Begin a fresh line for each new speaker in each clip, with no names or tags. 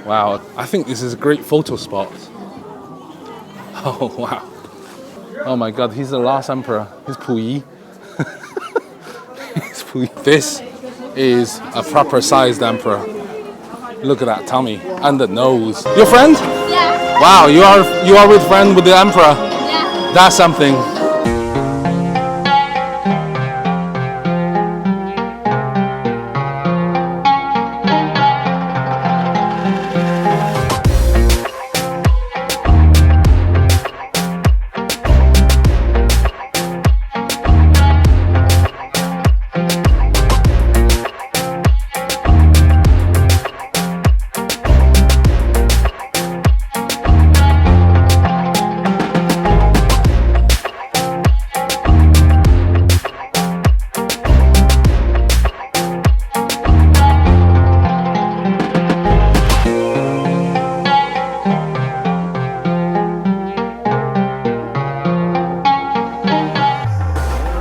Wow, I think this is a great photo spot. Oh, wow. Oh my god, he's the last emperor. He's Puyi. He's Puyi. This is a proper sized emperor. Look at that tummy and the nose. Your friend?
Yeah.
Wow, you are with friend with the emperor.
Yeah.
That's something.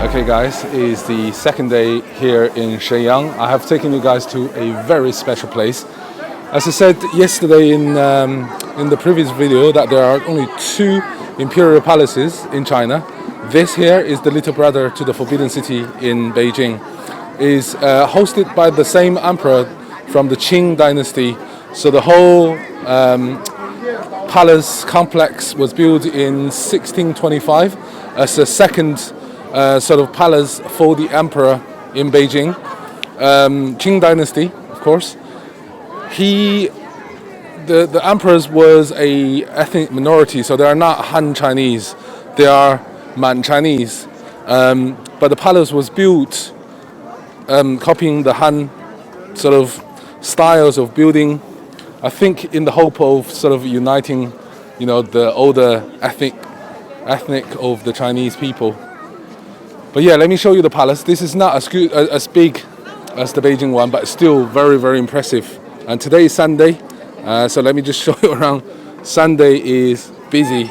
Okay guys, it's the second day here in Shenyang. I have taken you guys to a very special place. As I said yesterday in the previous video that there are only 2 imperial palaces in China. This here is the little brother to the Forbidden City in Beijing. Is hosted by the same emperor from the Qing dynasty. So the whole palace complex was built in 1625 as a second sort of palace for the emperor in Beijing. Qing dynasty, of course. The emperors was a ethnic minority, so they are not Han Chinese, they are Man Chinese. But the palace was built copying the Han sort of styles of building, I think in the hope of sort of uniting, you know, the older ethnic of the Chinese people. But yeah, let me show you the palace. This is not as big as the Beijing one, but still very, very impressive. And today is Sunday, so let me just show you around. Sunday is busy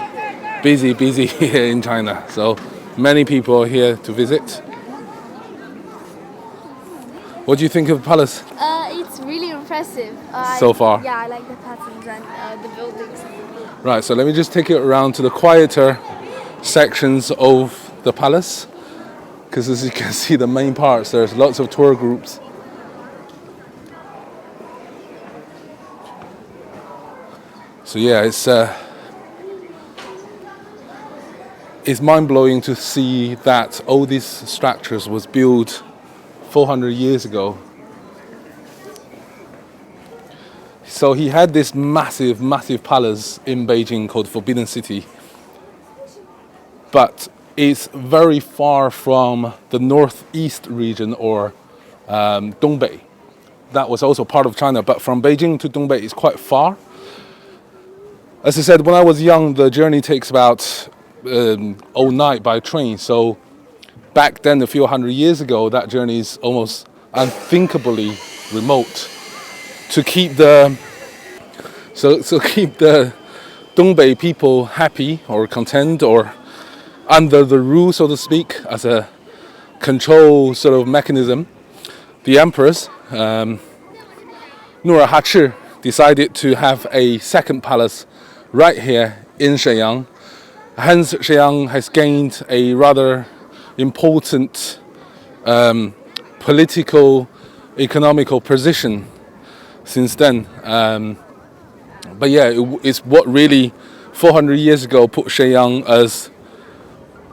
here in China. So many people are here to visit. What do you think of the palace?
It's really impressive.
So far?
Yeah, I like the patterns and the buildings.
Right, so let me just take you around to the quieter sections of the palace. Because as you can see, the main parts, there's lots of tour groups. So yeah, it's mind-blowing to see that all these structures was built 400 years ago. So he had this massive palace in Beijing called Forbidden City. But it's very far from the northeast region or Dongbei. That was also part of China, but from Beijing to Dongbei is quite far. As I said, when I was young, the journey takes about all night by train. So back then, a few hundred years ago, that journey is almost unthinkably remote. To keep the Dongbei people happy or content or under the rule, so to speak, as a control sort of mechanism, the emperors, Nurhachi, decided to have a second palace right here in Shenyang. Hence, Shenyang has gained a rather important political, economical position since then. But yeah, it's what really 400 years ago put Shenyang as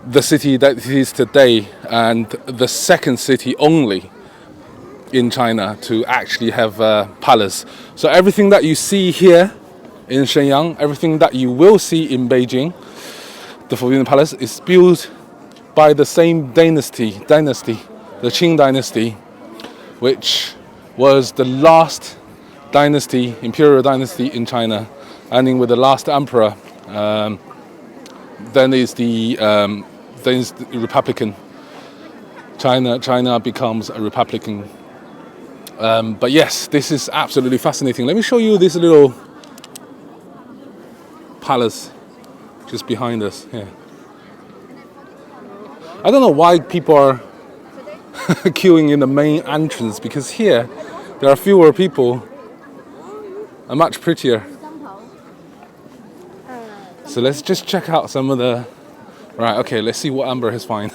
the city that it is today, and the second city only in China to actually have a palace. So everything that you see here in Shenyang, everything that you will see in Beijing, the Forbidden Palace, is built by the same dynasty, the Qing dynasty, which was the last dynasty, imperial dynasty in China, ending with the last emperor. Then is the Republican. China becomes a Republican. But yes, this is absolutely fascinating. Let me show you this little palace just behind us here. I don't know why people are queuing in the main entrance because here there are fewer people and much prettier. So let's just check out some of the... Right, okay, let's see what Amber has found.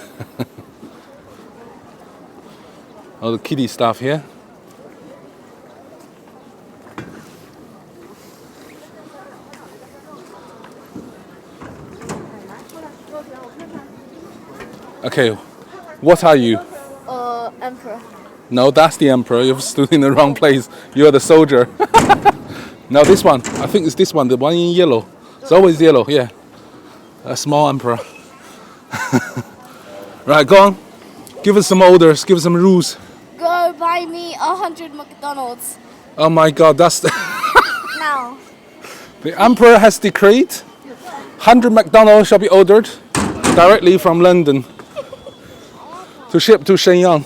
All the kiddie stuff here. Okay, what are you?
Emperor.
No, that's the emperor. You've stood in the wrong place. You're the soldier. No, this one. I think it's this one, the one in yellow. It's always yellow, yeah. A small emperor. Right, go on. Give us some orders, give us some rules.
Go buy me 100 McDonald's.
Oh my god, that's the...
Now.
The emperor has decreed 100 McDonald's shall be ordered directly from London to ship to Shenyang.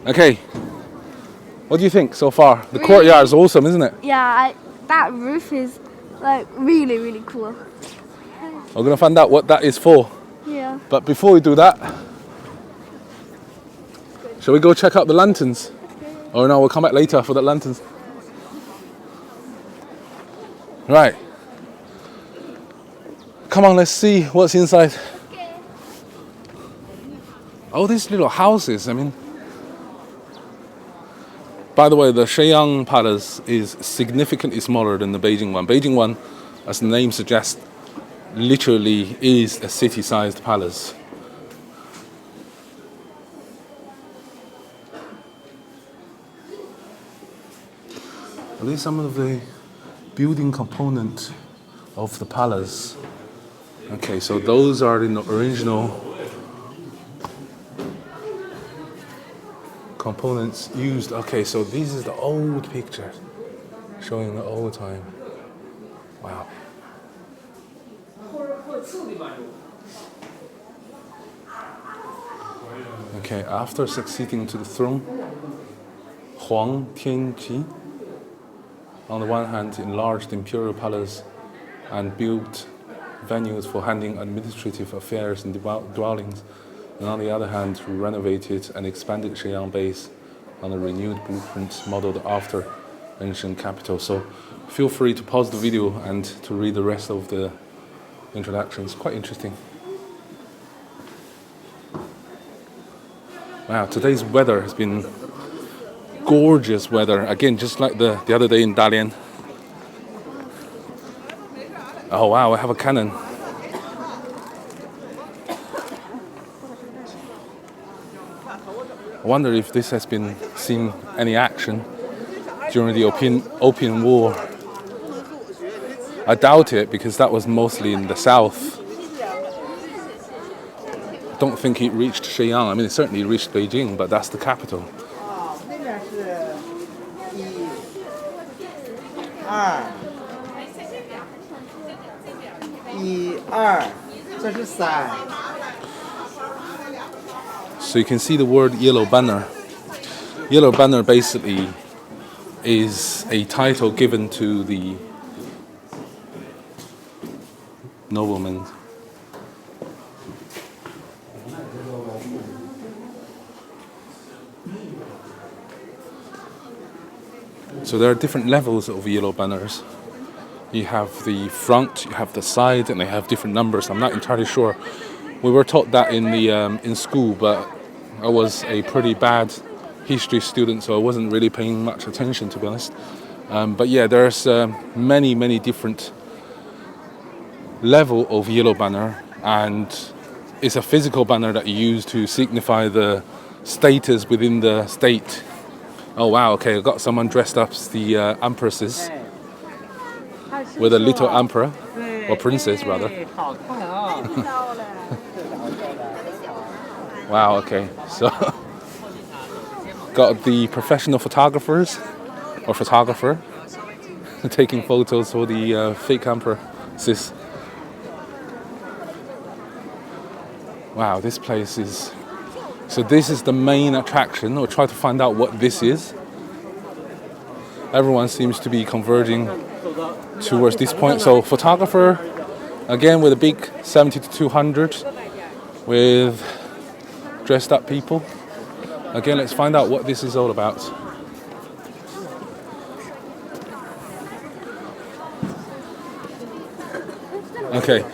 Okay, what do you think so far? The courtyard is awesome, isn't it?
Yeah, that roof is like really, really cool.
We're gonna find out what that is for.
Yeah.
But before we do that, shall we go check out the lanterns? Or no, we'll come back later for the lanterns. Right. Come on, let's see what's inside. Oh, these little houses, I mean. By the way, the Shenyang Palace is significantly smaller than the Beijing one. Beijing one, as the name suggests, literally is a city-sized palace. Are these some of the building components of the palace? Okay, so those are in the original components used. Okay, so this is the old picture showing the old time. Wow. Okay, after succeeding to the throne, Huang Tianqi, on the one hand, enlarged the imperial palace and built venues for handling administrative affairs and dwellings, and on the other hand, renovated and expanded Shenyang base on a renewed blueprint modeled after ancient capital. So feel free to pause the video and to read the rest of the introduction. It's quite interesting. Wow, today's weather has been gorgeous weather. Again, just like the other day in Dalian. Oh wow, I have a cannon. I wonder if this has been seen any action during the Opium War. I doubt it because that was mostly in the south. Don't think it reached Shenyang. I mean, it certainly reached Beijing, but that's the capital. So you can see the word yellow banner. Yellow banner basically is a title given to the noblemen. So there are different levels of yellow banners. You have the front, you have the side, and they have different numbers. I'm not entirely sure. We were taught that in school, but I was a pretty bad history student, so I wasn't really paying much attention, to be honest. But yeah, there's many different level of yellow banner, and it's a physical banner that you use to signify the status within the state. Oh wow, okay, I've got someone dressed up as the empresses with a little emperor, or princess rather. Wow, okay, so got the professional photographers or photographer taking photos for the fake empresses. Wow, this place is... So this is the main attraction. We'll try to find out what this is. everyone seems to be converging towards this point. So photographer, again with a big 70 to 200 with dressed up people. Again, let's find out what this is all about. Okay,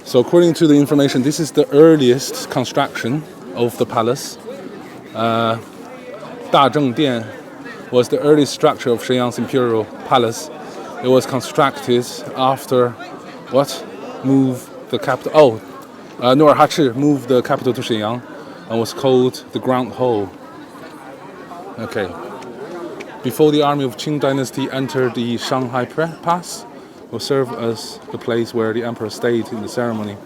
so according to the information, this is the earliest construction of the palace. 大正殿 was the earliest structure of Shenyang's Imperial Palace. It was constructed after what? Moved the capital. Nur Hachi moved the capital to Shenyang and was called the Ground Hall. Okay. Before the army of Qing dynasty entered the Shanghai Pass, it will serve as the place where the emperor stayed in the ceremony.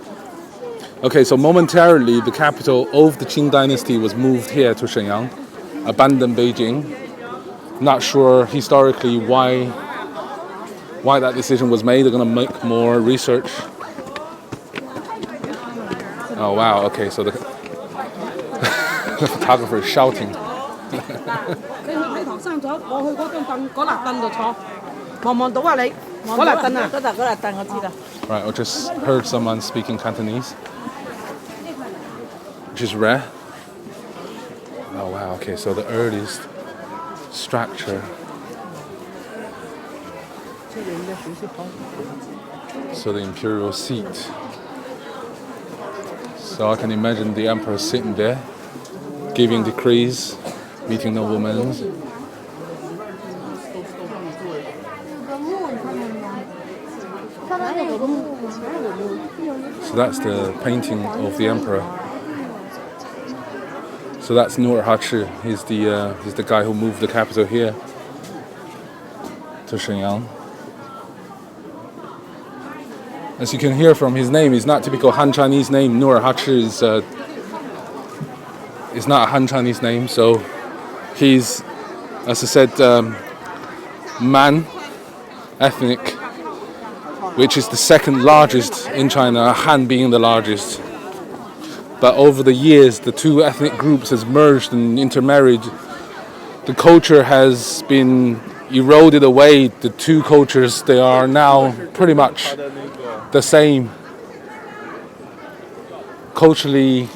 Okay, so momentarily the capital of the Qing dynasty was moved here to Shenyang, abandoned Beijing. Not sure historically why that decision was made. They're going to make more research. Oh wow, okay, so the photographer is shouting. Right, I just heard someone speaking Cantonese, which is rare. Oh wow, okay, so the earliest structure. So the imperial seat. So I can imagine the emperor sitting there, giving decrees, meeting noblemen. So that's the painting of the emperor. So that's Nur Hachi. He's the guy who moved the capital here to Shenyang. As you can hear from his name, it's not typical Han Chinese name. Nur Hachi is not a Han Chinese name. So he's, as I said, Man ethnic, which is the second largest in China, Han being the largest. But over the years, the two ethnic groups has merged and intermarried. The culture has been eroded away. The two cultures, they are now pretty much the same. Culturally,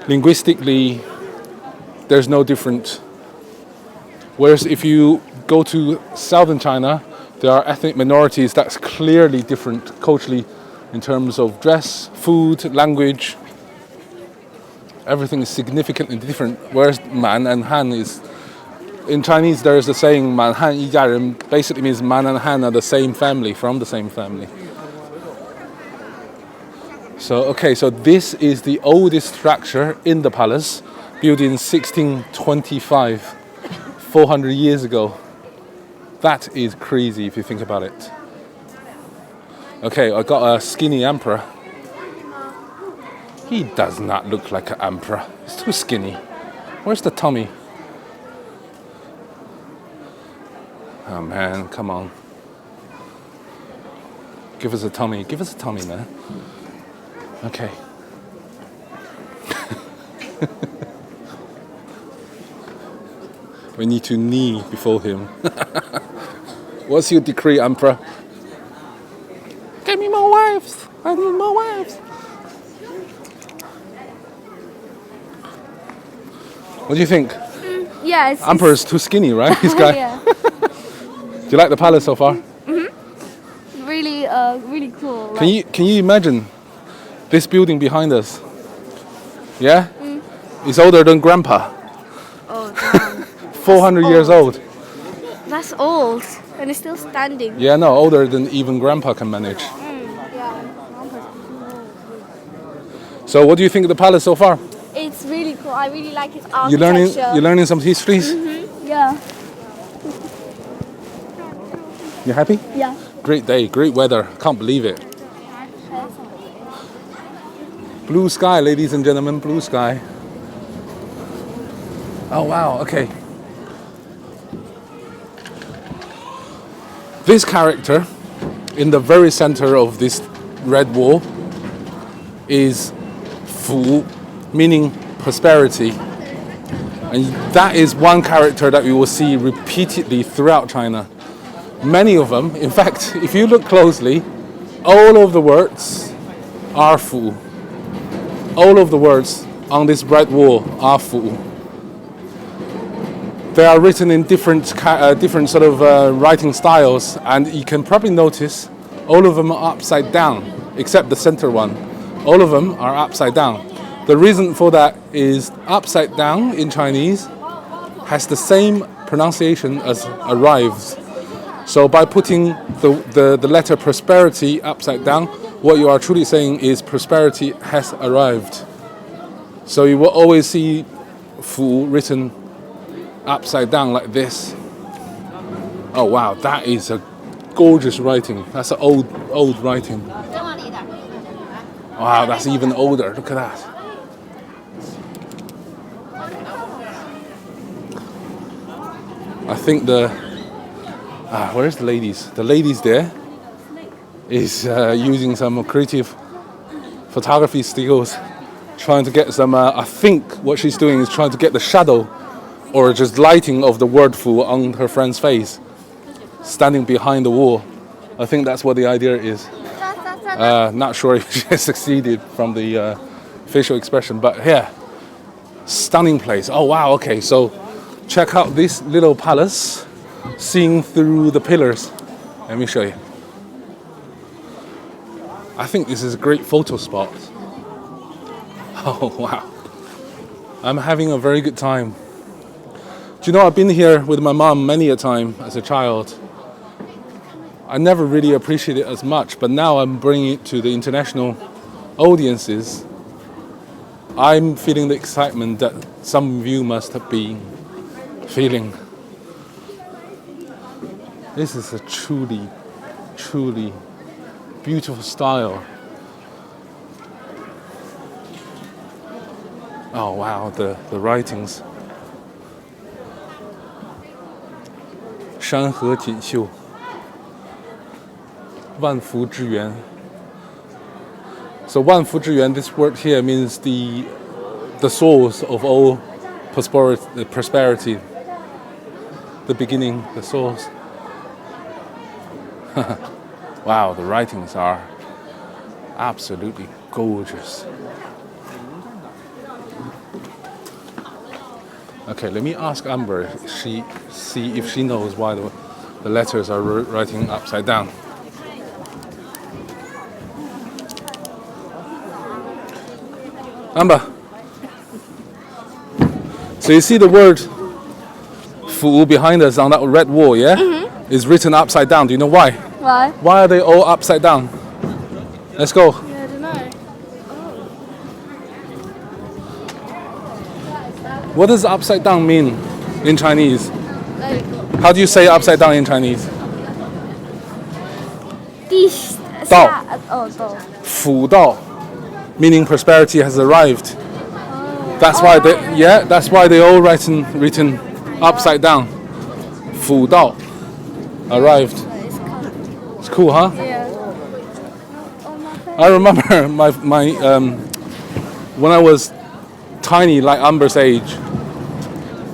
linguistically, there's no difference. Whereas if you go to southern China, there are ethnic minorities that's clearly different culturally in terms of dress, food, language. Everything is significantly different. Whereas Man and Han is, in Chinese there is a saying, Man Han yi jia ren, basically means Man and Han are the same family, from the same family. So, okay, so this is the oldest structure in the palace, built in 1625, 400 years ago. That is crazy if you think about it. Okay, I got a skinny emperor. He does not look like an emperor. He's too skinny. Where's the tummy? Oh man, come on. Give us a tummy. Give us a tummy, man. Okay. We need to knee before him. What's your decree, Emperor? Give me more wives. I need more wives. What do you think?
Yeah,
Emperor's too skinny, right? This guy.
Yeah.
Do you like the palace so far?
Really cool.
Can you imagine this building behind us? Yeah? It's older than Grandpa.
Oh, damn.
400 years old.
That's old, and it's still standing.
Yeah, no, older than even Grandpa can manage.
Yeah.
So what do you think of the palace so far?
It's really cool. I really like its architecture.
You're learning some histories?
Yeah.
You happy?
Yeah.
Great day, great weather. Can't believe it. Blue sky, ladies and gentlemen, blue sky. Oh wow, okay. This character in the very center of this red wall is Fu, meaning prosperity. And that is one character that we will see repeatedly throughout China. Many of them, in fact, if you look closely, all of the words are Fu. All of the words on this red wall are Fu. They are written in different sort of writing styles, and you can probably notice all of them are upside down, except the center one. All of them are upside down. The reason for that is upside down in Chinese has the same pronunciation as arrives. So by putting the letter prosperity upside down, what you are truly saying is prosperity has arrived. So you will always see Fu written upside down like this. Oh wow, that is a gorgeous writing. That's an old writing. Wow, that's even older. Look at that. I think where's the ladies? The ladies there is using some creative photography skills, trying to get some. I think what she's doing is trying to get the shadow or just lighting of the word Fu on her friend's face, standing behind the wall. I think that's what the idea is. Not sure if she has succeeded from the facial expression, but yeah, stunning place. Oh wow, okay, so check out this little palace, seeing through the pillars. Let me show you. I think this is a great photo spot. Oh wow, I'm having a very good time. Do you know, I've been here with my mom many a time as a child. I never really appreciated it as much, but now I'm bringing it to the international audiences. I'm feeling the excitement that some of you must have been feeling. This is a truly, truly beautiful style. Oh wow, the writings. 山河锦绣 万福之源. So 万福之源, this word here means the source of all prosperity. The beginning, the source. Wow, the writings are absolutely gorgeous. Okay, let me ask Amber, see if she knows why the letters are writing upside down. Amber, so you see the word Fu behind us on that red wall, yeah? Mm-hmm. Is written upside down. Do you know why?
Why?
Why are they all upside down? Let's go.
Yeah, I don't know.
What does upside down mean in Chinese?
Like,
How do you say upside down in Chinese?
道. Oh, 道.
福道, meaning prosperity has arrived. That's why they all written upside down. 福道 arrived. It's cool, huh?
Yeah.
I remember my when I was tiny, like Amber's age.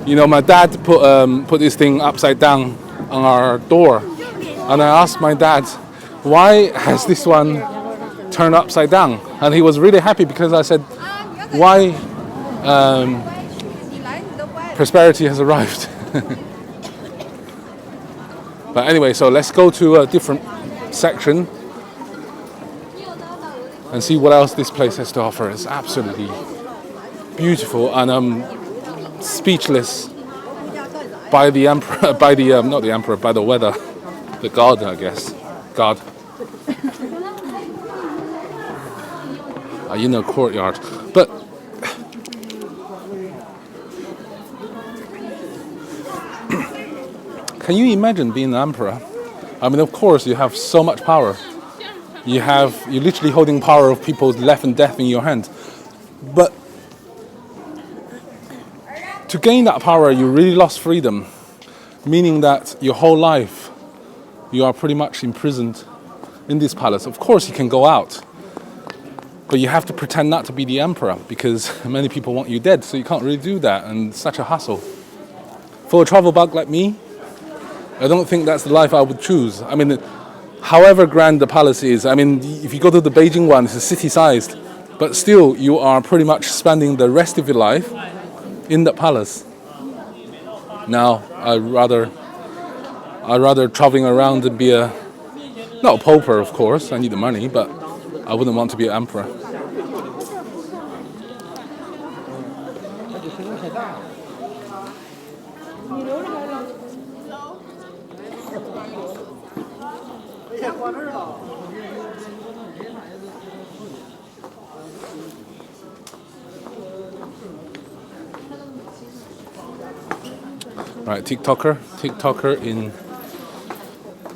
You know, my dad put this thing upside down on our door, and I asked my dad, why has this one turned upside down? And he was really happy because I said, why prosperity has arrived. But anyway, so let's go to a different section and see what else this place has to offer. It's absolutely beautiful, and I'm speechless by the emperor, by the not the emperor, by the weather, the god, I guess. God. In a courtyard, but can you imagine being an emperor? I mean, of course, you have so much power. You're literally holding power of people's life and death in your hand. But to gain that power, you really lost freedom, meaning that your whole life you are pretty much imprisoned in this palace. Of course, you can go out, But you have to pretend not to be the emperor because many people want you dead, so you can't really do that, and it's such a hassle. For a travel bug like me, I don't think that's the life I would choose. I mean, however grand the palace is, I mean, if you go to the Beijing one, it's city-sized, but still you are pretty much spending the rest of your life in that palace. Now, I'd rather traveling around and be not a pauper, of course, I need the money, but I wouldn't want to be an emperor. Right, TikToker in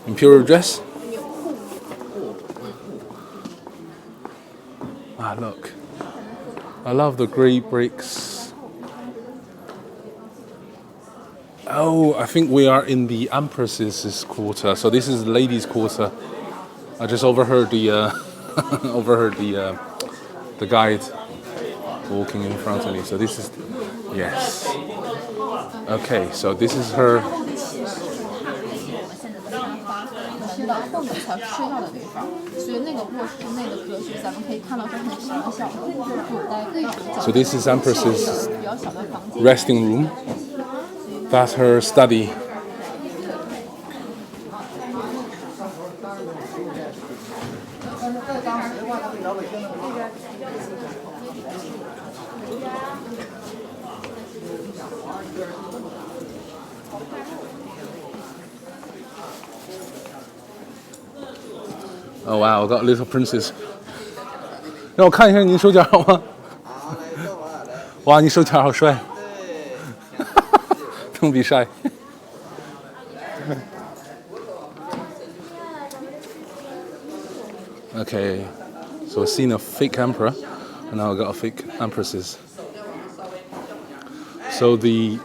imperial dress. Ah, look. I love the grey bricks. Oh, I think we are in the Empress's quarter. So this is the ladies' quarter. I just overheard the the guide walking in front of me. So this is, yes. Okay, so this is her. So this is Empress's resting room. That's her study. Oh wow, I got a little princess. 让我看一下您手脚好吗？哇，你手脚好帅。Don't be shy. Okay, so I've seen a fake emperor, and now I got a fake empresses. So the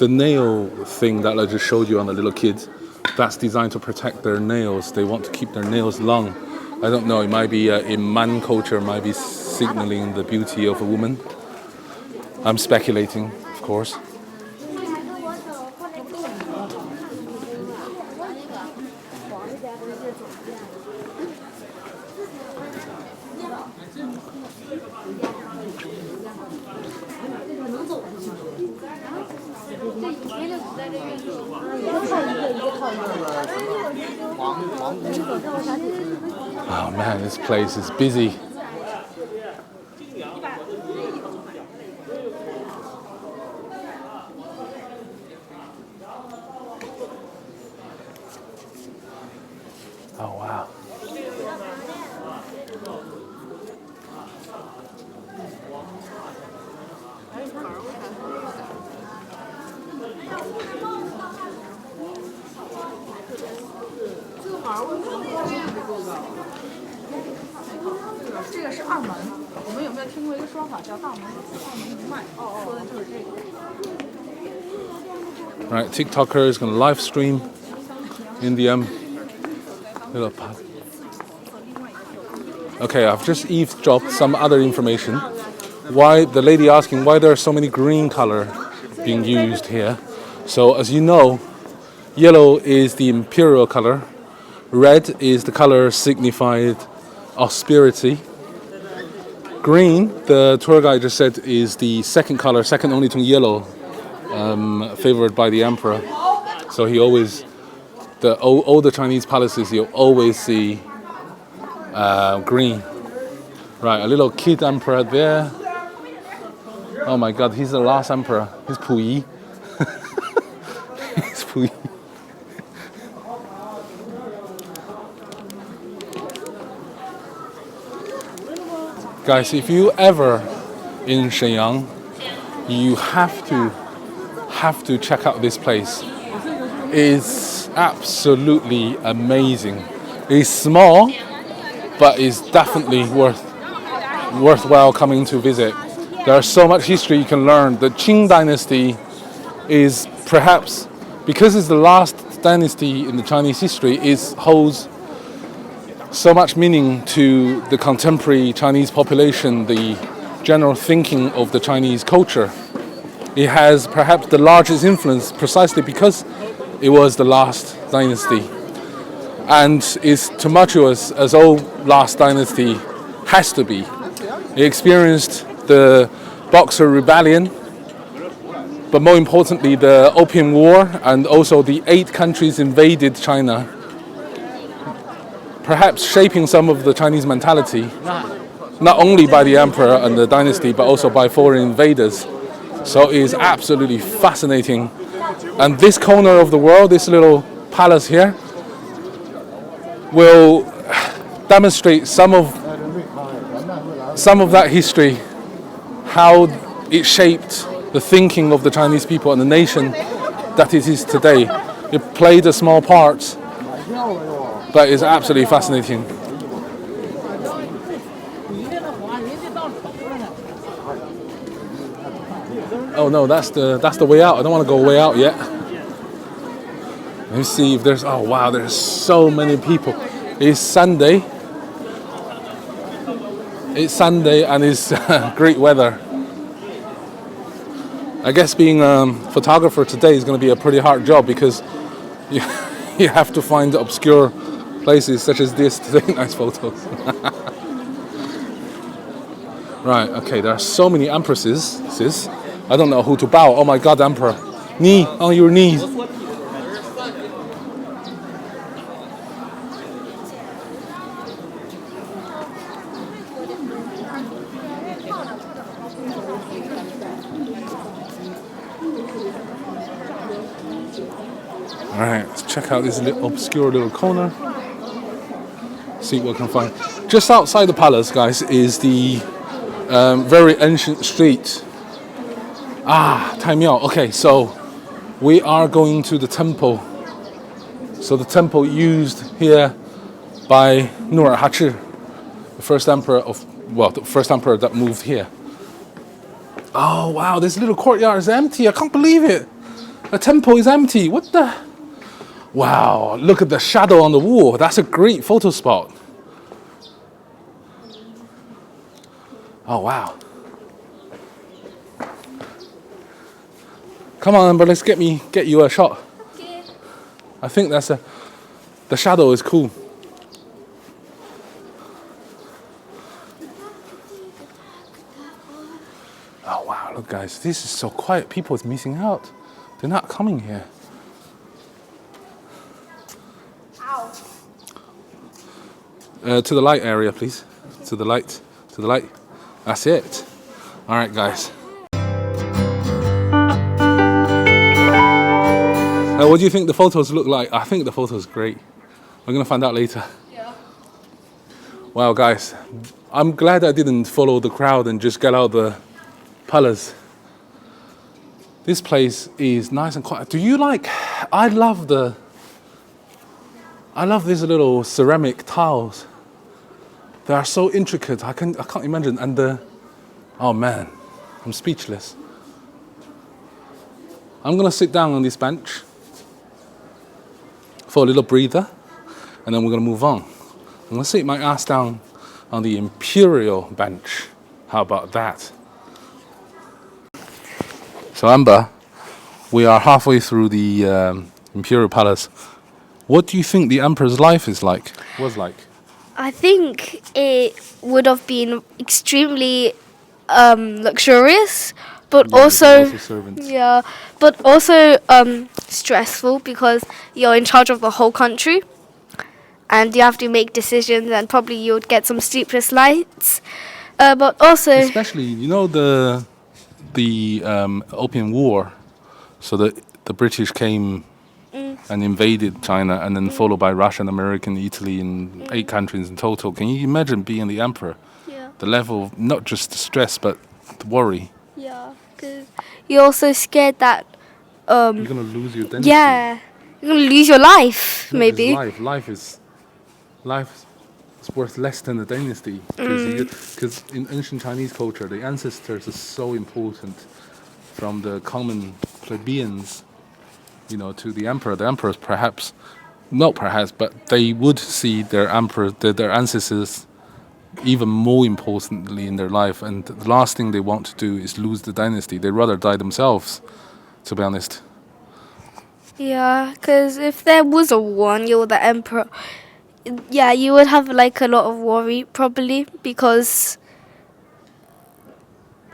nail thing that I just showed you on the little kids, that's designed to protect their nails. They want to keep their nails long. I don't know, it might be in Man culture, it might be signaling the beauty of a woman. I'm speculating, of course. Oh man, this place is busy. Oh wow. Right, TikToker is going to live stream in the little pub. Okay, I've just eavesdropped some other information. Why the lady asking why there are so many green color being used here. So as you know, yellow is the imperial color, red is the color signified austerity. Green, the tour guide just said, is the second color, second only to yellow, favored by the emperor. So he always, all the Chinese palaces, you'll always see green. Right, a little kid emperor there. Oh my God, he's the last emperor. He's Puyi. He's Puyi. Guys, if you ever in Shenyang, you have to check out this place. It's absolutely amazing. It's small, but it's definitely worthwhile coming to visit. There's so much history you can learn. The Qing dynasty is perhaps, because it's the last dynasty in the Chinese history, holds so much meaning to the contemporary Chinese population, the general thinking of the Chinese culture. It has perhaps the largest influence precisely because it was the last dynasty and is tumultuous as all last dynasty has to be. It experienced the Boxer Rebellion, but more importantly the Opium War, and also the 8 countries invaded China, perhaps shaping some of the Chinese mentality, not only by the emperor and the dynasty, but also by foreign invaders. So it is absolutely fascinating. And this corner of the world, this little palace here, will demonstrate some of that history, how it shaped the thinking of the Chinese people and the nation that it is today. It played a small part, but it's absolutely fascinating. Oh no, that's the way out. I don't want to go way out yet. Let me see if there's. Oh wow, there's so many people. It's Sunday. It's Sunday and it's great weather. I guess being a photographer today is going to be a pretty hard job because you have to find obscure places such as this to take nice photos. Right, okay, there are so many empresses, sis. I don't know who to bow. Oh my god, emperor. Knee, on your knees. Alright, let's check out this obscure little corner. See what we can find. Just outside the palace, guys, is the very ancient street. Taimiao. Okay, so we are going to the temple. So the temple used here by Nur Hachi, the first emperor that moved here. Oh wow, this little courtyard is empty. I can't believe it. The temple is empty. What the? Wow, look at the shadow on the wall. That's a great photo spot. Oh wow. Come on, but let's get you a shot. Okay. I think the shadow is cool. Oh wow, look guys, this is so quiet. People is missing out. They're not coming here. To the light area, please. To the light. That's it. All right, guys. What do you think the photos look like? I think the photos are great. We're gonna find out later. Yeah. Wow, guys, I'm glad I didn't follow the crowd and just get out the palace. This place is nice and quiet. Do you like? I love these little ceramic tiles. They are so intricate. I can't imagine. And oh man, I'm speechless. I'm gonna sit down on this bench for a little breather, and then we're gonna move on. I'm gonna sit my ass down on the Imperial bench. How about that? So Amber, we are halfway through the Imperial Palace. What do you think the Emperor's life was like?
I think it would have been extremely luxurious, but also stressful because you're in charge of the whole country, and you have to make decisions, and probably you would get some sleepless nights. But also,
especially the Opium War, so the British came and invaded China, and then followed by Russia and America and Italy and 8 countries in total. Can you imagine being the emperor? Yeah. The level of not just the stress, but the worry. Yeah,
because you're also scared that
you're gonna lose your dynasty.
Yeah, you're gonna lose your life. Maybe
life is worth less than a dynasty, because in ancient Chinese culture, the ancestors are so important, from the common plebeians, to the emperor. The emperor is perhaps not perhaps, but they would see their emperor, their ancestors, even more importantly in their life. And the last thing they want to do is lose the dynasty. They'd rather die themselves, to be honest.
Yeah, because if there was a war and you're the emperor, yeah, you would have like a lot of worry probably because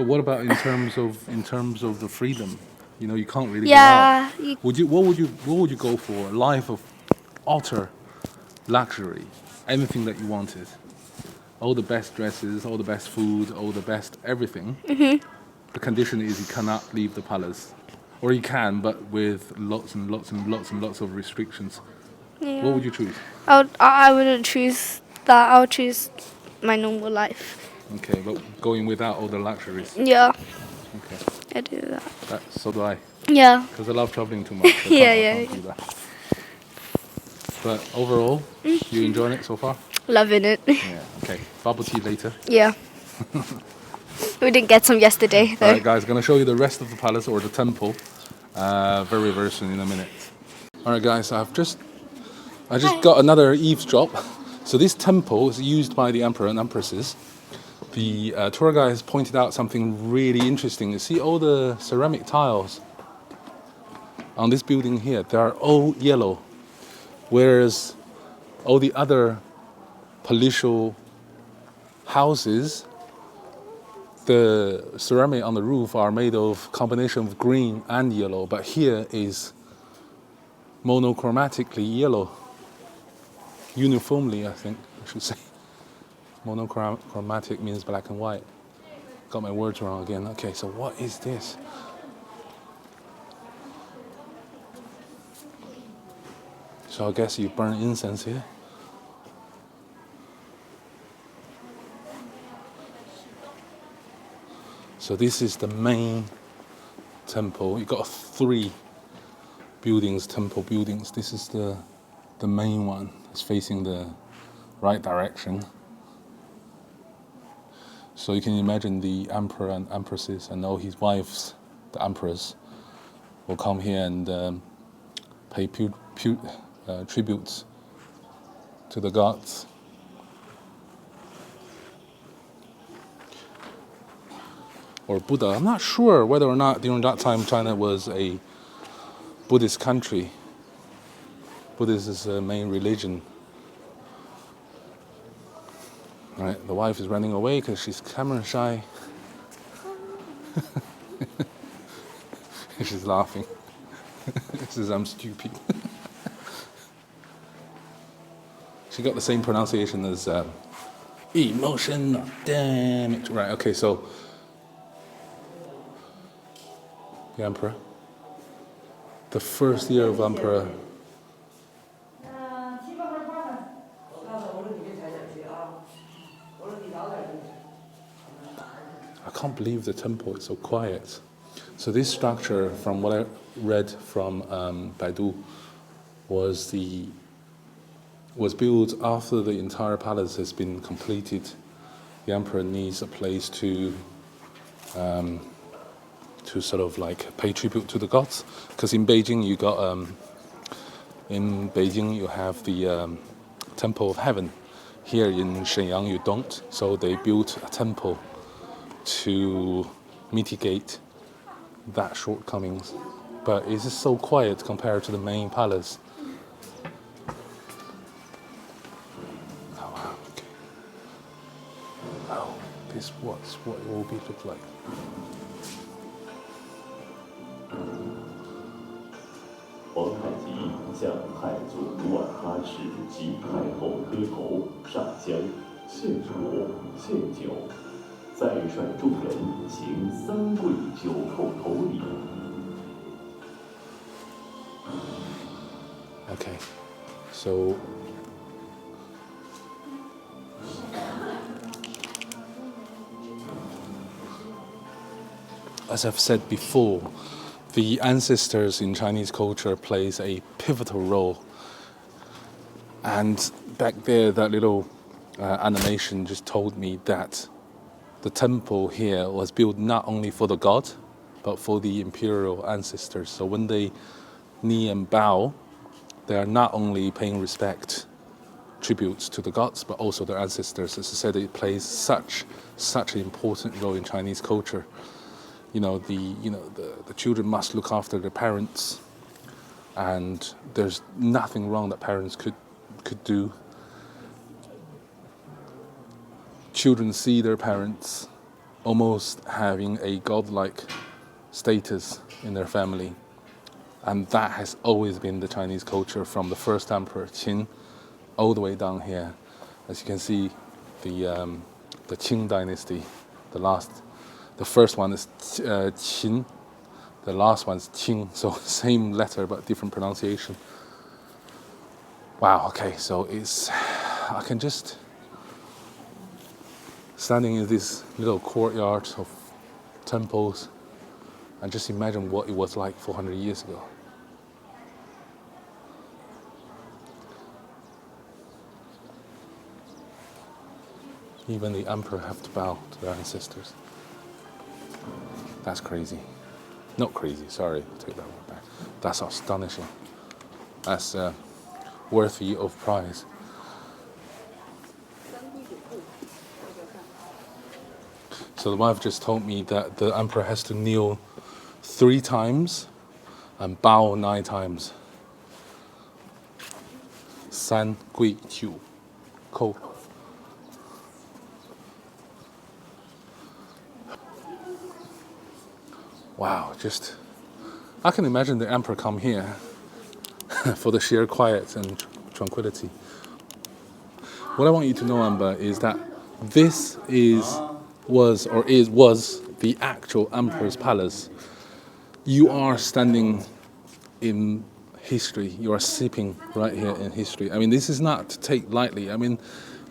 But what about in terms of the freedom? You know, you can't really
yeah,
go out. What would you go for? A life of utter luxury, anything that you wanted, all the best dresses, all the best food, all the best everything. Mm-hmm. The condition is you cannot leave the palace, or you can, but with lots and lots and lots and lots of restrictions.
yeah.
What would you choose?
I wouldn't choose that. I would choose my normal life.
Okay, but going without all the luxuries.
Yeah,
Okay,
I do that.
so do I,
Yeah,
because I love traveling too much. So
Yeah,
I
yeah.
can't do that. But overall, you enjoying it so far?
loving it.
Yeah. Okay. Bubble tea later.
Yeah. We didn't get some yesterday
All
though.
right, guys. Gonna show you the rest of the palace or the temple. Very very soon in a minute. All right, guys. I just got another eavesdrop. So this temple is used by the emperor and empresses. The tour guide has pointed out something really interesting. You see all the ceramic tiles on this building here. They are all yellow, whereas all the other palatial houses, the ceramic on the roof are made of combination of green and yellow, but here is monochromatically yellow. Uniformly, I think I should say. Monochromatic means black and white. Got my words wrong again. Okay, so what is this? So I guess you burn incense here. So this is the main temple. You got 3 buildings, temple buildings. This is the main one. It's facing the right direction. So you can imagine the emperor and empresses and all his wives, the emperors, will come here and pay tributes to the gods. Or Buddha. I'm not sure whether or not during that time China was a Buddhist country. Buddhism is the main religion. Right, the wife is running away because she's camera shy. She's laughing. Says I'm stupid. She got the same pronunciation as emotion. Damn it. Right, okay, so the emperor. The first year of emperor. I can't believe the temple is so quiet. So this structure, from what I read from Baidu, was built after the entire palace has been completed. The emperor needs a place to sort of like pay tribute to the gods. Because in Beijing you have the Temple of Heaven. Here in Shenyang you don't. So they built a temple to mitigate that shortcomings. But it's just so quiet compared to the main palace. Oh wow, okay. Oh, this what's what it will be look like. Okay, so as I've said before, the ancestors in Chinese culture plays a pivotal role. And back there, that little animation just told me that the temple here was built not only for the god, but for the imperial ancestors. So when they kneel and bow they are not only paying respect, tributes to the gods, but also their ancestors. As I said, it plays such an important role in Chinese culture. The children must look after their parents, and there's nothing wrong that parents could do. Children see their parents almost having a godlike status in their family, and that has always been the Chinese culture from the first emperor Qing all the way down here. As you can see, the Qing dynasty, the first one is Qin, the last one is Qing, so same letter but different pronunciation. Wow, okay, so I can just, standing in this little courtyard of temples, and just imagine what it was like 400 years ago. Even the emperor have to bow to their ancestors. That's crazy. Not crazy, sorry, I'll take that one back. That's astonishing. That's worthy of prize. So the wife just told me that the emperor has to kneel 3 times and bow 9 times. 三跪九叩. Wow, I can imagine the emperor come here for the sheer quiet and tranquility. What I want you to know, Amber, is that this was the actual emperor's palace. You are standing in history. You are sipping right here in history. I mean, this is not to take lightly. I mean,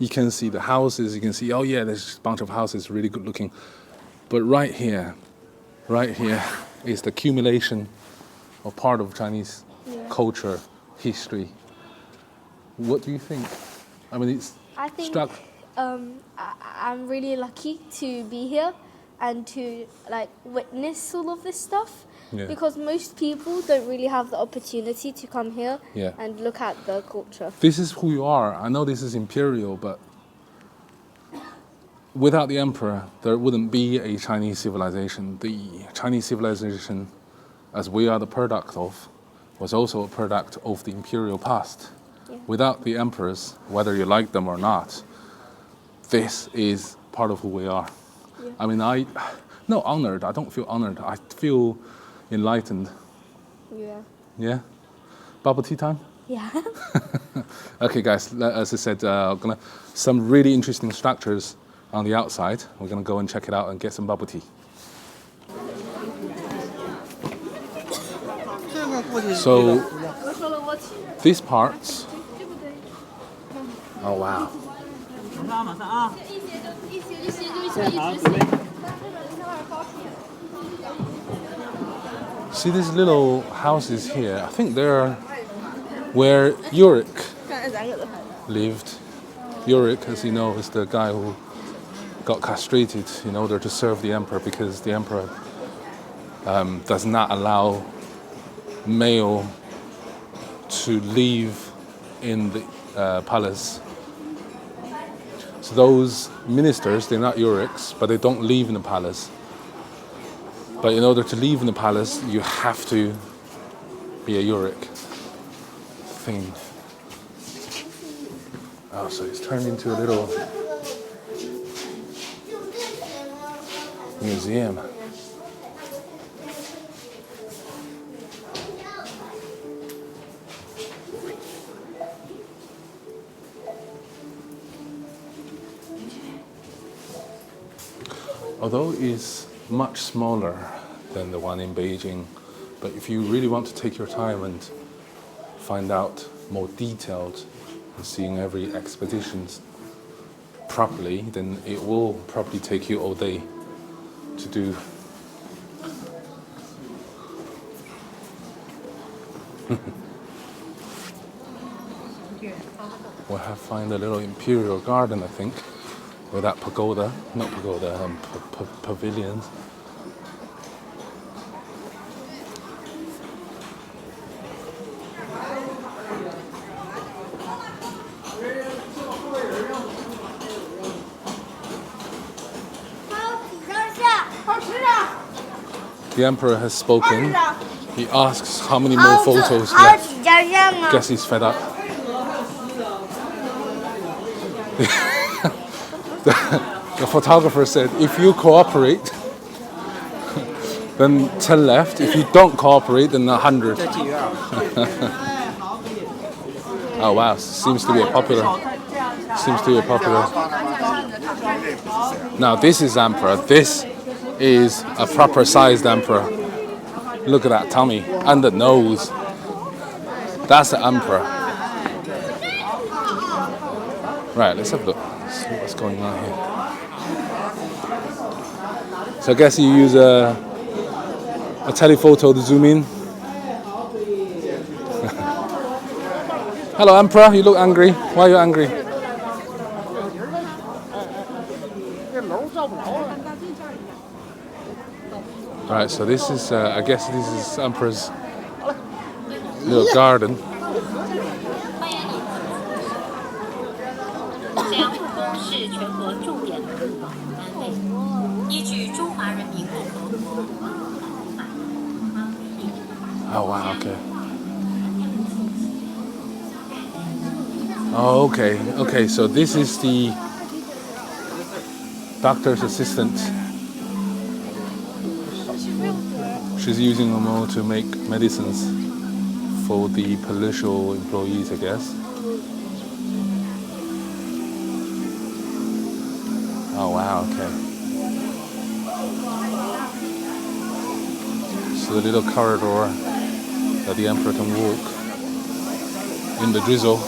you can see the houses. You can see, oh yeah, there's a bunch of houses, really good looking. But right here is the accumulation of part of Chinese culture, history. What do you think? I mean,
I think
struck.
I'm really lucky to be here and to witness all of this stuff, because most people don't really have the opportunity to come here and look at the culture.
This is who you are. I know this is imperial, but without the emperor, there wouldn't be a Chinese civilization. The Chinese civilization, as we are the product of, was also a product of the imperial past. Yeah. Without the emperors, whether you like them or not, this is part of who we are. Yeah. I mean, not honored. I don't feel honored. I feel enlightened.
Yeah.
Yeah? Bubble tea time?
Yeah.
Okay, guys, as I said, some really interesting structures on the outside. We're going to go and check it out and get some bubble tea. So, these parts... Oh, wow. See these little houses here? I think they're where Yorick lived. Yorick, as you know, is the guy who got castrated in order to serve the emperor, because the emperor does not allow male to live in the palace. So those ministers, they're not Yoriks, but they don't live in the palace. But in order to live in the palace, you have to be a Yorick thing. Oh, so it's turned into a little museum. Although it's much smaller than the one in Beijing, but if you really want to take your time and find out more detailed and seeing every expedition properly, then it will probably take you all day to do. We'll have find a little imperial garden, I think, with that pagoda, not pagoda, pavilions. The emperor has spoken. He asks how many more photos left. Guess he's fed up. The photographer said, if you cooperate, then 10 left. If you don't cooperate, then 100. Oh wow, seems to be a popular. Now this is emperor. This is a proper sized emperor. Look at that tummy and the nose. That's the emperor. Right, let's have a look. See what's going on here. So I guess you use a telephoto to zoom in. Hello, Emperor. You look angry. Why are you angry? Right. So this is, I guess, this is Emperor's little garden.
沈阳故宫是全国重点文物保护单位，依据《中华人民共和国文物保护法》。
Oh wow. Okay. Oh, okay. So this is the doctor's assistant. She's using them all to make medicines for the palatial employees, I guess. Oh wow, okay. So the little corridor that the emperor can walk in the drizzle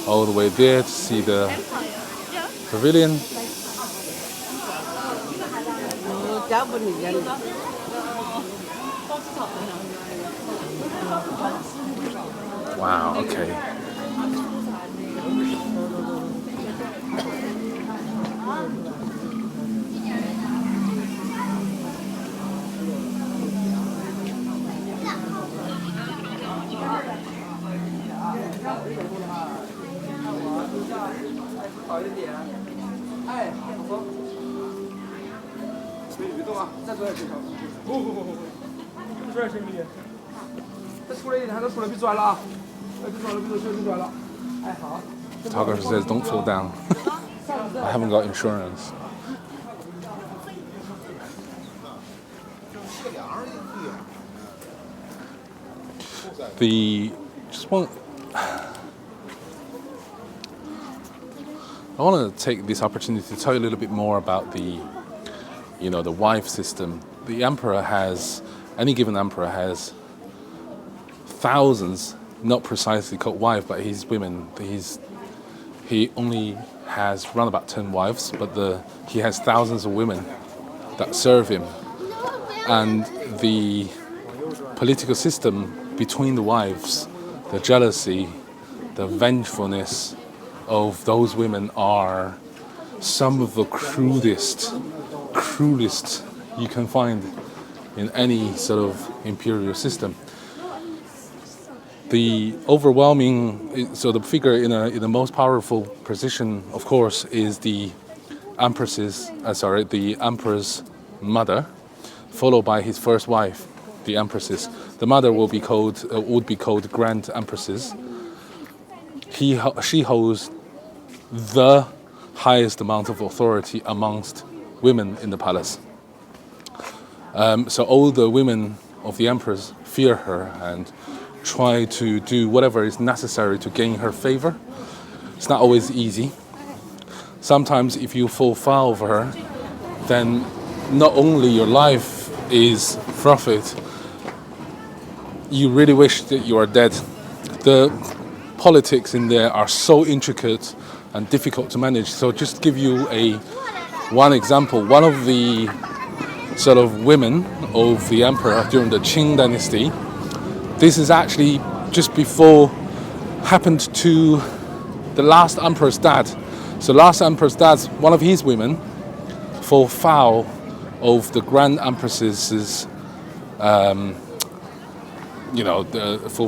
all the way there to see the pavilion. Wow, okay. Photographer says don't fall down. I haven't got insurance. I want to take this opportunity to tell you a little bit more about the wife system. The emperor has, any given emperor has thousands, not precisely called wife, but his women. He only has around about 10 wives, but he has thousands of women that serve him. And the political system between the wives, the jealousy, the vengefulness of those women are some of the cruelest you can find in any sort of imperial system. The overwhelming, so the figure in the most powerful position, of course, is the the emperor's mother, followed by his first wife, the empresses. The mother would be called grand empresses. She holds the highest amount of authority amongst women in the palace. So all the women of the emperors fear her and try to do whatever is necessary to gain her favor. It's not always easy. Sometimes if you fall foul of her, then not only your life is forfeit, you really wish that you are dead. The politics in there are so intricate and difficult to manage. So just give you one example. One of the sort of women of the emperor during the Qing dynasty, this is actually just before happened to the last emperor's dad. So last emperor's dad, one of his women, fall foul of the grand empress's, fall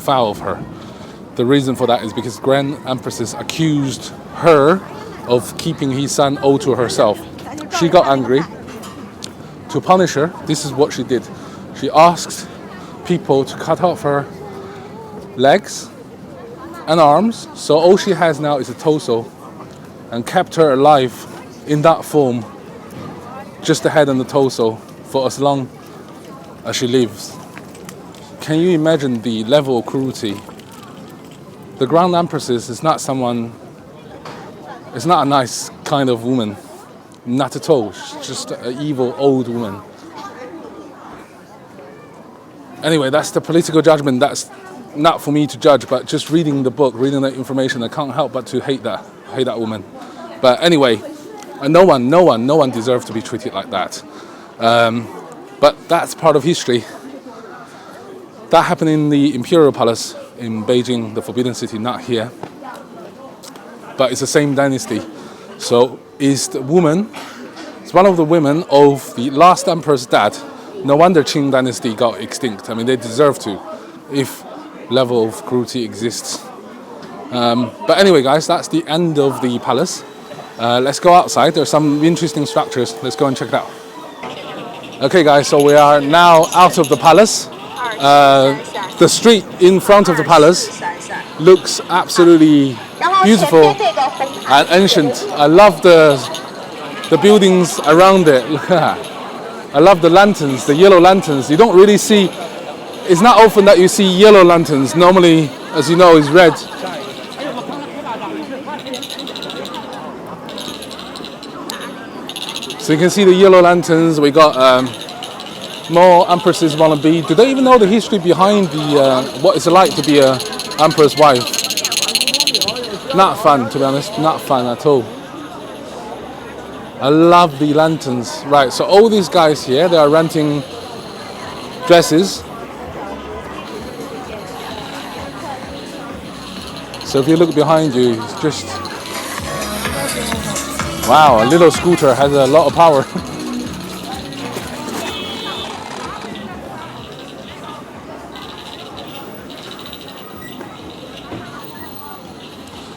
foul of her. The reason for that is because grand empresses accused her of keeping his son all to herself. She got angry, to punish her, this is what she did. She asked people to cut off her legs and arms, so all she has now is a torso, and kept her alive in that form, just the head and the torso, for as long as she lives. Can you imagine the level of cruelty? The Grand Empress is not someone, it's not a nice kind of woman, not at all. She's just an evil old woman. Anyway, that's the political judgment. That's not for me to judge, but just reading the book, reading the information, I can't help but to hate that woman. But anyway, no one deserves to be treated like that. But that's part of history. That happened in the Imperial Palace in Beijing, the Forbidden City, not here. But it's the same dynasty. So it's one of the women of the last emperor's dad. No wonder Qing dynasty got extinct. I mean, they deserve to, if level of cruelty exists. But anyway, guys, that's the end of the palace. Let's go outside. There's some interesting structures. Let's go and check it out. Okay, guys, so we are now out of the palace. The street in front of the palace looks absolutely beautiful and ancient. I love the buildings around it. Look at that. I love the lanterns, the yellow lanterns. You don't really see, it's not often that you see yellow lanterns. Normally, as you know, is red. So you can see the yellow lanterns. We got more empresses want to be. Do they even know the history behind the what it's like to be a emperor's wife? Not fun, to be honest. Not fun at all. I love the lanterns. Right, so all these guys here, they are renting dresses. So if you look behind you, it's just, wow, a little scooter has a lot of power.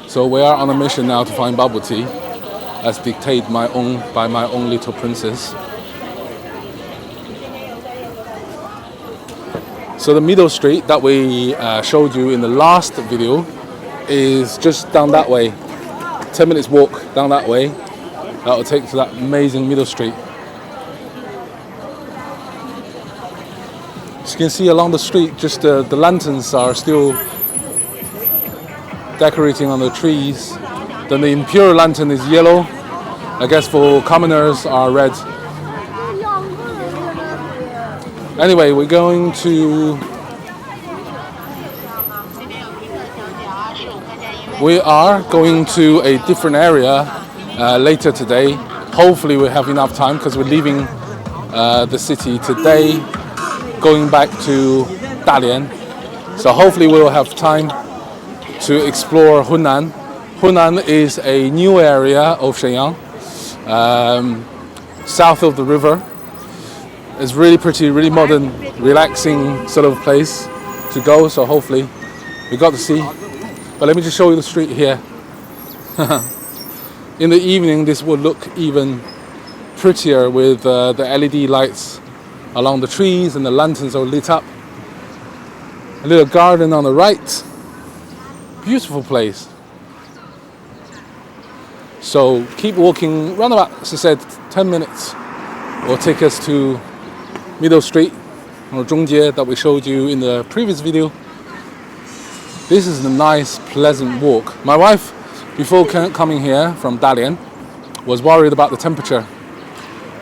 So we are on a mission now to find bubble tea, as dictated by my own little princess. So the middle street that we showed you in the last video is just down that way. 10 minutes walk down that way. That will take to that amazing middle street. As you can see along the street, just the lanterns are still decorating on the trees. Then the imperial lantern is yellow. I guess for commoners are red. Anyway, we're going to... We are going to a different area later today. Hopefully we have enough time because we're leaving the city today, going back to Dalian. So hopefully we will have time to explore Hunan. Hunan is a new area of Shenyang, south of the river. It's really pretty, really modern, relaxing sort of place to go. So hopefully we got to see. But let me just show you the street here. In the evening, this will look even prettier with the LED lights along the trees, and the lanterns are lit up. A little garden on the right. Beautiful place. So keep walking, round about, as I said, 10 minutes will take us to Middle Street, or Zhongjie, that we showed you in the previous video. This is a nice, pleasant walk. My wife, before coming here from Dalian, was worried about the temperature.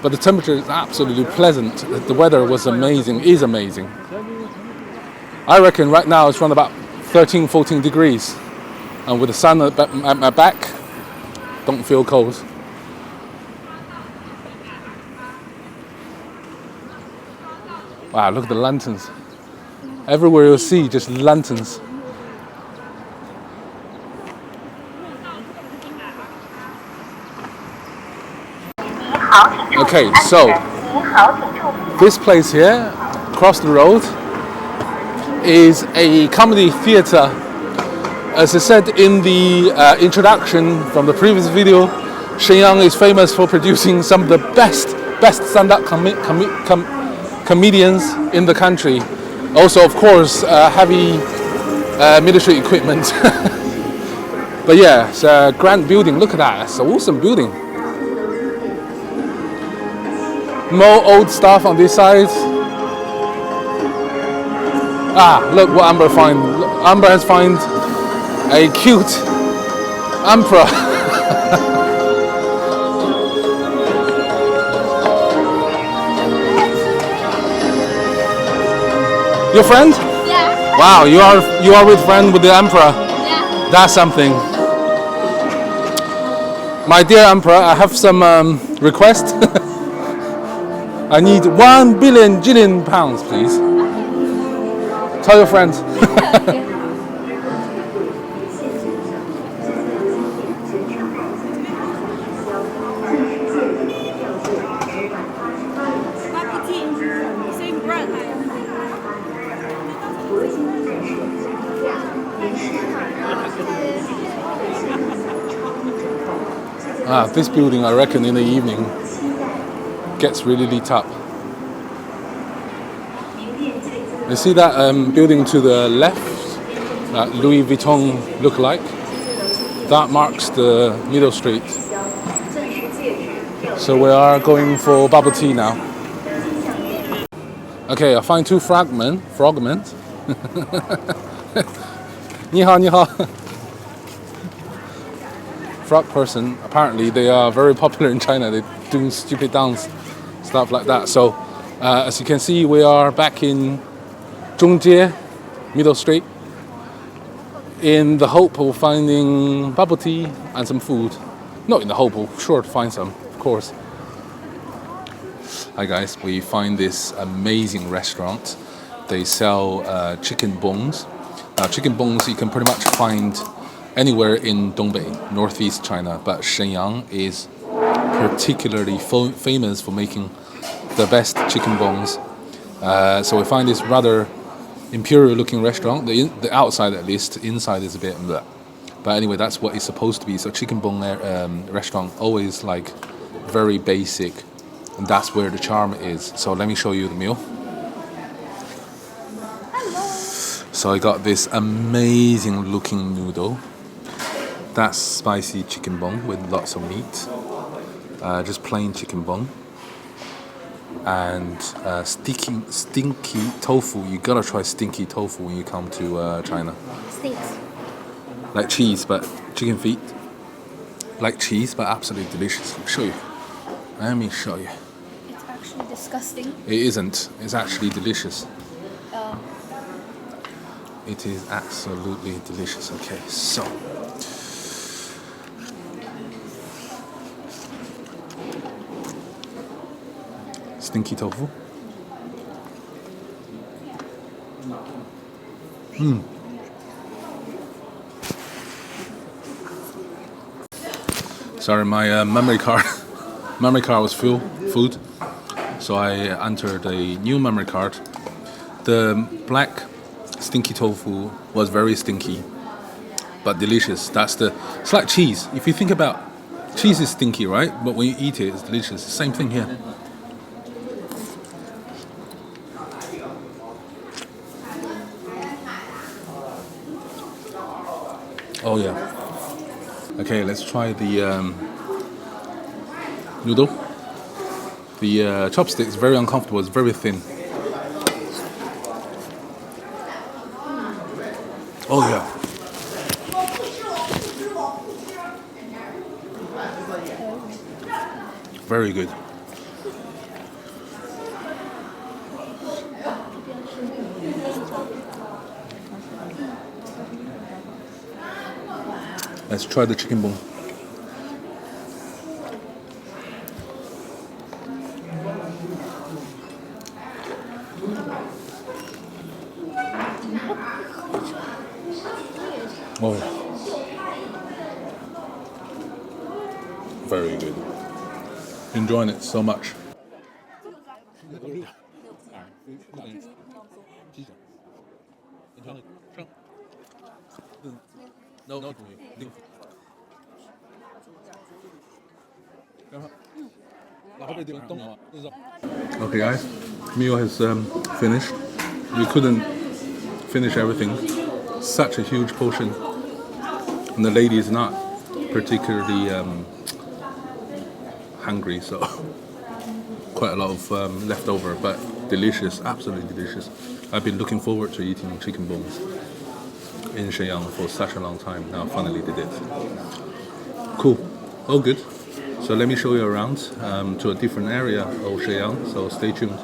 But the temperature is absolutely pleasant. The weather was amazing, is amazing. I reckon right now it's around about 13, 14 degrees. And with the sun at my back, don't feel cold. Wow, look at the lanterns. Everywhere you'll see just lanterns. Okay, so this place here, across the road, is a comedy theatre. As I said in the introduction from the previous video, Shenyang is famous for producing some of the best best stand-up comedians in the country. Also, of course, heavy military equipment. But yeah, it's a grand building. Look at that. It's an awesome building. More old stuff on this side. Ah, look what Amber find. Amber has found a cute emperor. Your friend?
Yeah.
Wow, you are with friend with the emperor.
Yeah.
That's something. My dear emperor, I have some request. I need 1 billion jillion pounds, please. Tell your friends. This building, I reckon, in the evening gets really lit up. You see that building to the left, that Louis Vuitton look-alike? That marks the middle street. So we are going for bubble tea now. Okay, I find two frogmen. 你好，你好。Frog person, apparently they are very popular in China. They're doing stupid dance, stuff like that. So, as you can see, we are back in Zhongjie, Middle Street, in the hope of finding bubble tea and some food. Not in the hope, we're sure to find some, of course. Hi guys, we find this amazing restaurant. They sell chicken bones. Now, chicken bones you can pretty much find anywhere in Dongbei, northeast China, but Shenyang is particularly famous for making the best chicken bones. So we find this rather imperial-looking restaurant. The outside, at least, inside is a bit bleh. But anyway, that's what it's supposed to be. So chicken bone restaurant always like very basic, and that's where the charm is. So let me show you the meal. So I got this amazing-looking noodle. That's spicy chicken bone with lots of meat. Just plain chicken bone. And stinky tofu. You gotta try stinky tofu when you come to China.
Stinks.
Like cheese, but chicken feet. Like cheese, but absolutely delicious. Let me show you. Let me show you.
It's actually disgusting.
It isn't. It's actually delicious. It is absolutely delicious. Okay, so. Stinky tofu. Sorry, my memory card was full, so I entered a new memory card. The black stinky tofu was very stinky, but delicious. It's like cheese. If you think about cheese is stinky, right? But when you eat it, it's delicious. Same thing here. Oh yeah. Okay, let's try the noodle. The chopstick is very uncomfortable. It's very thin. Oh yeah. Very good. Let's try the chicken bone. Oh, very good. Enjoying it so much. Okay, guys, meal has finished. We couldn't finish everything. Such a huge portion, and the lady is not particularly hungry, so quite a lot of leftover, but delicious, absolutely delicious. I've been looking forward to eating chicken bones in Shenyang for such a long time. Now finally did it. Cool, all good. So let me show you around to a different area of Shenyang, so stay tuned.